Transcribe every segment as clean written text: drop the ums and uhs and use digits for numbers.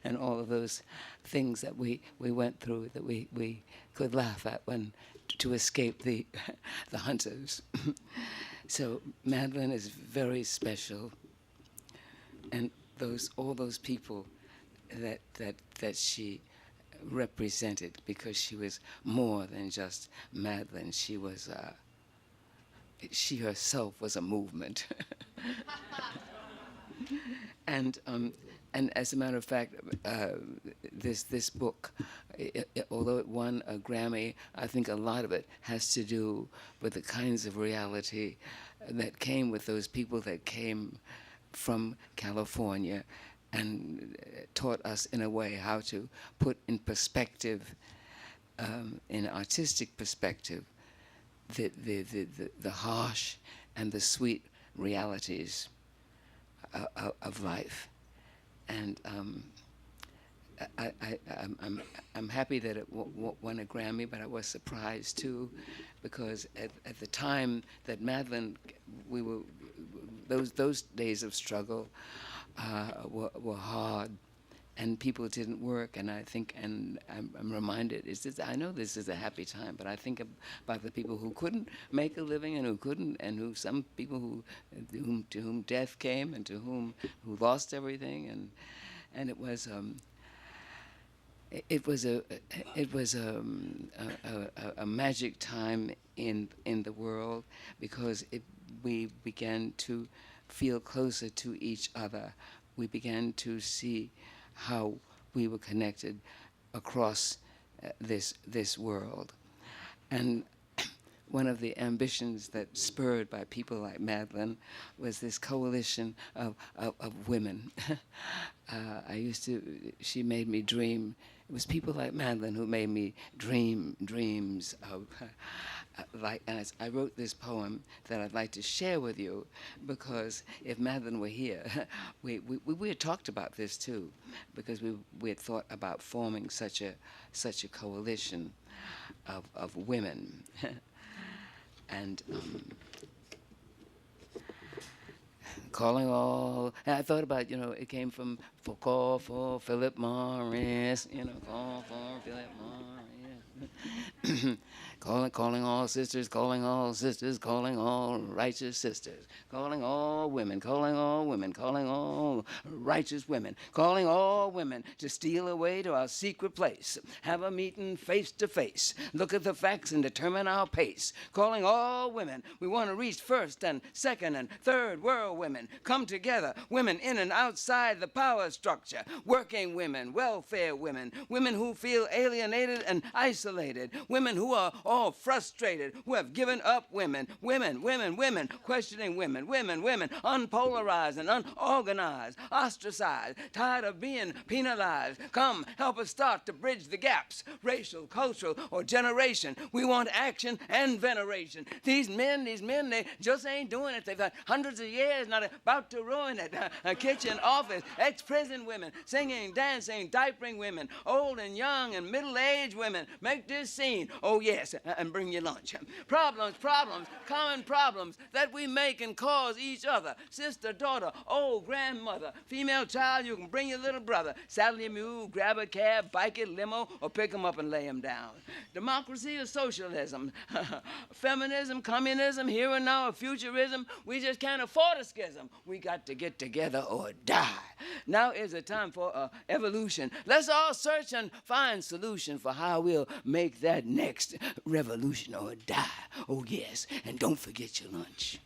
and all of those things that we went through that we could laugh at when to escape the the hunters. So Madeline is very special, and all those people that she represented, because she was more than just Madeline. She herself was a movement. And as a matter of fact, this book, although it won a Grammy, I think a lot of it has to do with the kinds of reality that came with those people that came from California and taught us in a way how to put in perspective, in artistic perspective, the harsh and the sweet realities of life. And I'm happy that it won a Grammy, but I was surprised too, because at the time that Madeline, those days of struggle were hard, and people didn't work. And I think, and I'm reminded, I know this is a happy time, but I think about the people who couldn't make a living and who couldn't, and some people to whom death came, and who lost everything, and it was a magic time in the world, because we began to feel closer to each other. We began to see how we were connected across this world. And one of the ambitions that spurred by people like Madeline was this coalition of women. She made me dream. It was people like Madeline who made me dream dreams of, and I wrote this poem that I'd like to share with you, because if Madeline were here, we had talked about this too, because we had thought about forming such a coalition of women. And calling all, and I thought about, it came from call for Philip Morris, call for Philip Morris. Calling all sisters, calling all sisters, calling all righteous sisters, calling all women, calling all women, calling all righteous women, calling all women to steal away to our secret place, have a meeting face to face, look at the facts and determine our pace, calling all women. We want to reach first and second and third world women, come together, women in and outside the power structure, working women, welfare women, women who feel alienated and isolated, women who are all frustrated, who have given up women, questioning women, unpolarized and unorganized, ostracized, tired of being penalized. Come, help us start to bridge the gaps, racial, cultural, or generation. We want action and veneration. These men, they just ain't doing it. They've had hundreds of years, not about to ruin it. A kitchen, office, ex-prison women, singing, dancing, diapering women, old and young and middle-aged women. Make this scene, oh yes, and bring your lunch. Problems, common problems that we make and cause each other. Sister, daughter, old grandmother, female child, you can bring your little brother. Saddle your mule, grab a cab, bike it, limo, or pick him up and lay him down. Democracy or socialism, feminism, communism, here and now, or futurism, we just can't afford a schism. We got to get together or die. Now is the time for evolution. Let's all search and find solution for how we'll make that next revolution or die. Oh yes, and don't forget your lunch.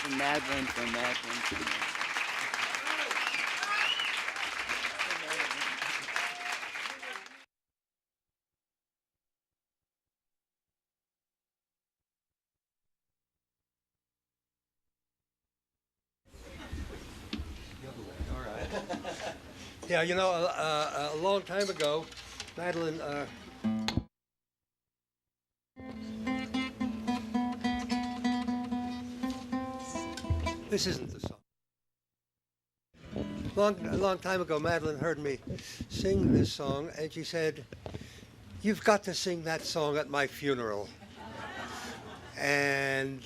From Madeline. Yeah, a long time ago, Madeline, this isn't the song. A long time ago, Madeline heard me sing this song, and she said, "You've got to sing that song at my funeral." And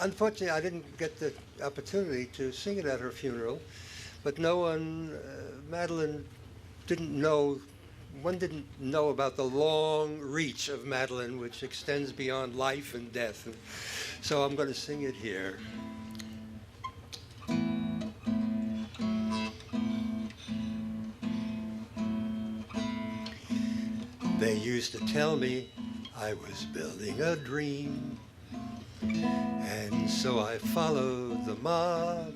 unfortunately, I didn't get the opportunity to sing it at her funeral. But no one, Madeline one didn't know about the long reach of Madeline, which extends beyond life and death. And so I'm going to sing it here. They used to tell me I was building a dream, and so I followed the mob.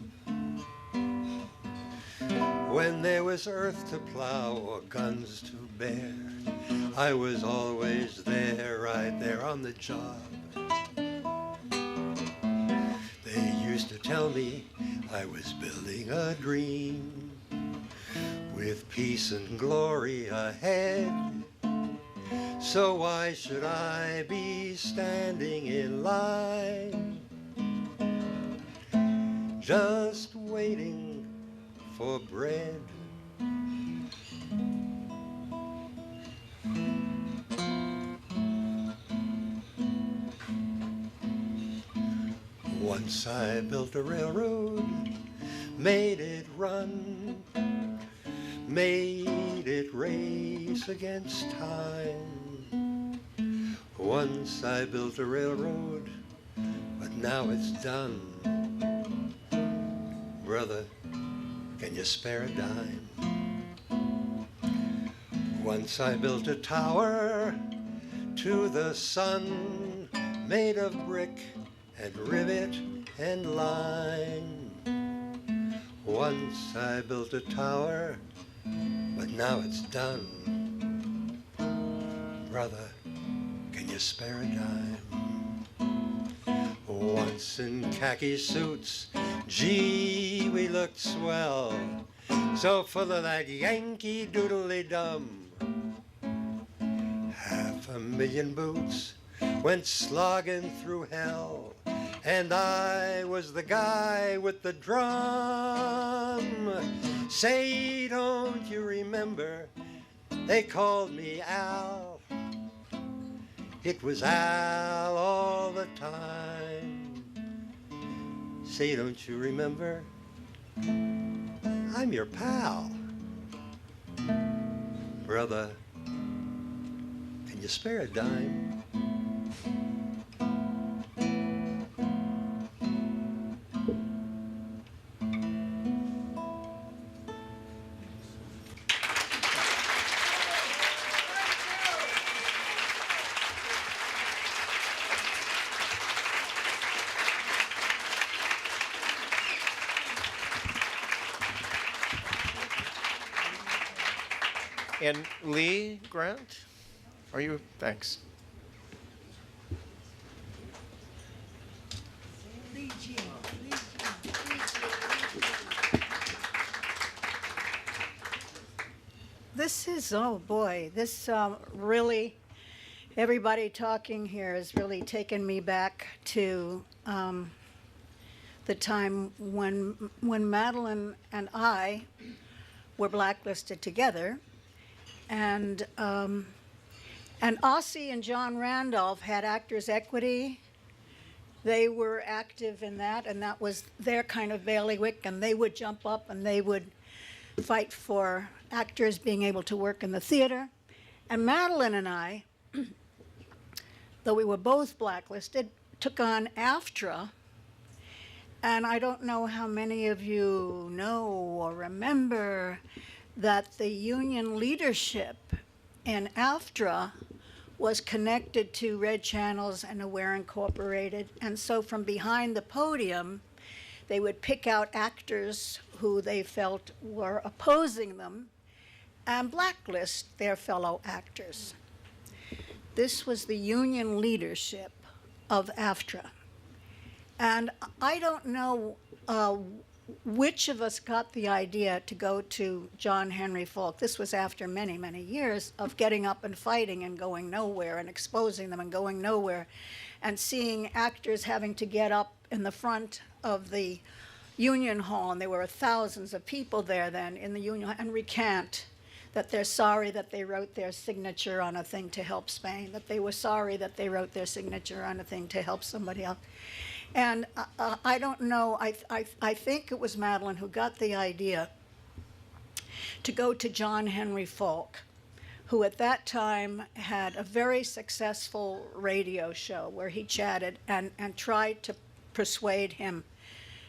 When there was earth to plow or guns to bear, I was always there, right there on the job. They used to tell me I was building a dream with peace and glory ahead. So why should I be standing in line, just waiting for bread? Once I built a railroad, made it run, made it race against time. Once I built a railroad, but now it's done. Brother, can you spare a dime? Once I built a tower to the sun, made of brick and rivet and lime. Once I built a tower, but now it's done. Brother, can you spare a dime? Once in khaki suits, gee, we looked swell, so full of that Yankee doodly-dum. 500,000 boots went slogging through hell, and I was the guy with the drum. Say, don't you remember, they called me Al. It was Al all the time. Say, don't you remember, I'm your pal. Brother, can you spare a dime? And Lee Grant, are you? Thanks. This is, oh boy, this really, everybody talking here has really taken me back to the time when Madeline and I were blacklisted together. And Ossie and John Randolph had Actors Equity. They were active in that, and that was their kind of bailiwick, and they would jump up and they would fight for actors being able to work in the theater. And Madeline and I, though we were both blacklisted, took on AFTRA. And I don't know how many of you know or remember that the union leadership in AFTRA was connected to Red Channels and Aware Incorporated. And so from behind the podium, they would pick out actors who they felt were opposing them and blacklist their fellow actors. This was the union leadership of AFTRA. And I don't know which of us got the idea to go to John Henry Falk. This was after many, many years of getting up and fighting and going nowhere and exposing them and going nowhere and seeing actors having to get up in the front of the Union Hall, and there were thousands of people there then in the Union Hall, and recant that they're sorry that they wrote their signature on a thing to help Spain, that they were sorry that they wrote their signature on a thing to help somebody else. And I don't know, I think it was Madeline who got the idea to go to John Henry Falk, who at that time had a very successful radio show where he chatted and tried to persuade him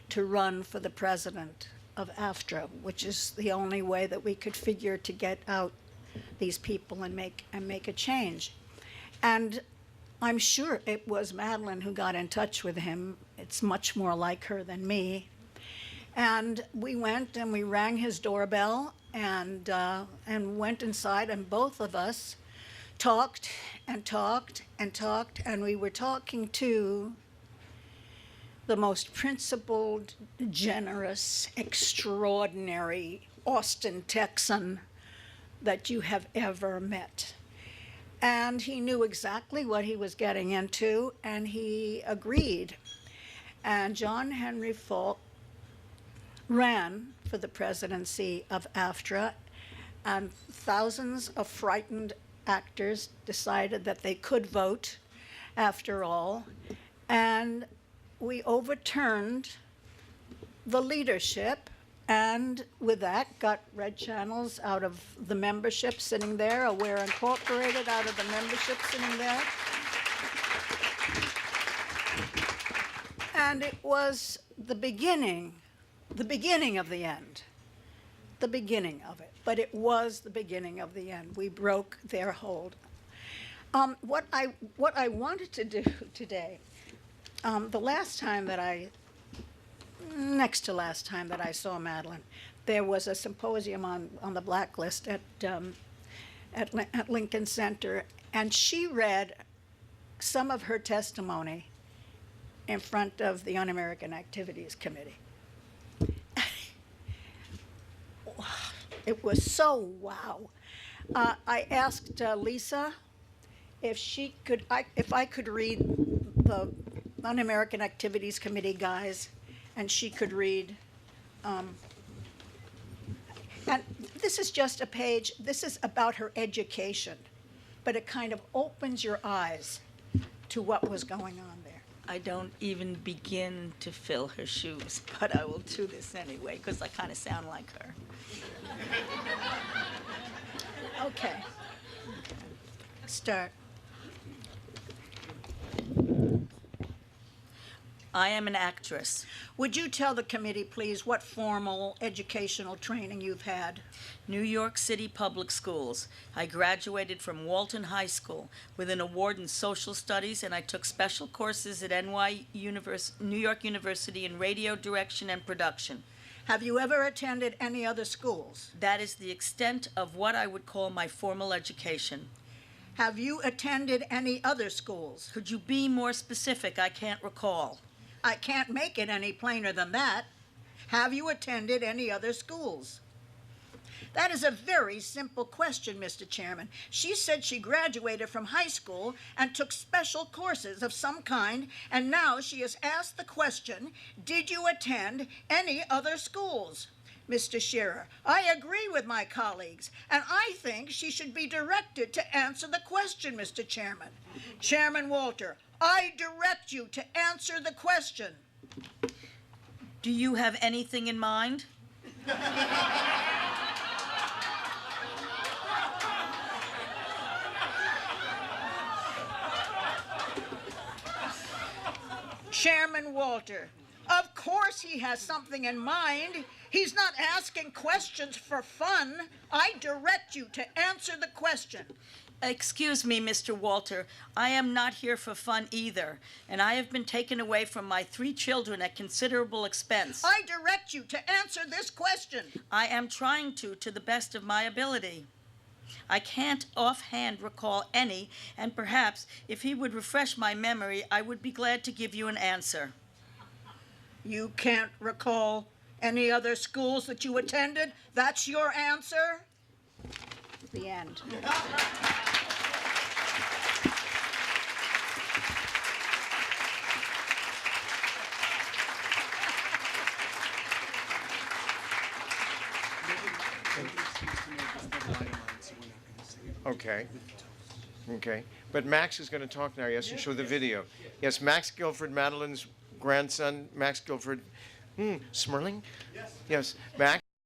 to run for the president of AFTRA, which is the only way that we could figure to get out these people and make a change. And I'm sure it was Madeline who got in touch with him. It's much more like her than me. And we went and we rang his doorbell and went inside, and both of us talked and talked and talked, and we were talking to the most principled, generous, extraordinary Austin Texan that you have ever met. And he knew exactly what he was getting into, and he agreed. And John Henry Falk ran for the presidency of AFTRA, and thousands of frightened actors decided that they could vote after all. And we overturned the leadership, and with that got Red Channels out of the membership sitting there, Aware Incorporated out of the membership sitting there. And it was the beginning of the end, the beginning of it. But it was the beginning of the end. We broke their hold. What I wanted to do today, the last time that next to last time that I saw Madeline, there was a symposium on the blacklist at Lincoln Center, and she read some of her testimony in front of the Un-American Activities Committee. It was so wow. I asked Lisa if I could read the Un-American Activities Committee guys, and she could read. And this is just a page. This is about her education, but it kind of opens your eyes to what was going on there. I don't even begin to fill her shoes, but I will do this anyway, because I kind of sound like her. Okay. Start. I am an actress. Would you tell the committee, please, what formal educational training you've had? New York City Public Schools. I graduated from Walton High School with an award in social studies, and I took special courses at New York University in radio direction and production. Have you ever attended any other schools? That is the extent of what I would call my formal education. Have you attended any other schools? Could you be more specific? I can't recall. I can't make it any plainer than that. Have you attended any other schools? That is a very simple question, Mr. Chairman. She said she graduated from high school and took special courses of some kind, and now she has asked the question, did you attend any other schools? Mr. Shearer, I agree with my colleagues, and I think she should be directed to answer the question, Mr. Chairman. Chairman Walter, I direct you to answer the question. Do you have anything in mind? Chairman Walter, of course he has something in mind. He's not asking questions for fun. I direct you to answer the question. Excuse me, Mr. Walter. I am not here for fun either, and I have been taken away from my 3 children at considerable expense. I direct you to answer this question. I am trying to the best of my ability. I can't offhand recall any, and perhaps if he would refresh my memory, I would be glad to give you an answer. You can't recall any other schools that you attended? That's your answer? The end. Maybe seems to me it's the volume Okay. Okay. But Max is going to talk now, yes, and show the video. Yes, Max Gilford, Madeline's grandson, Max Gilford. Smirling? Yes. Yes. Max?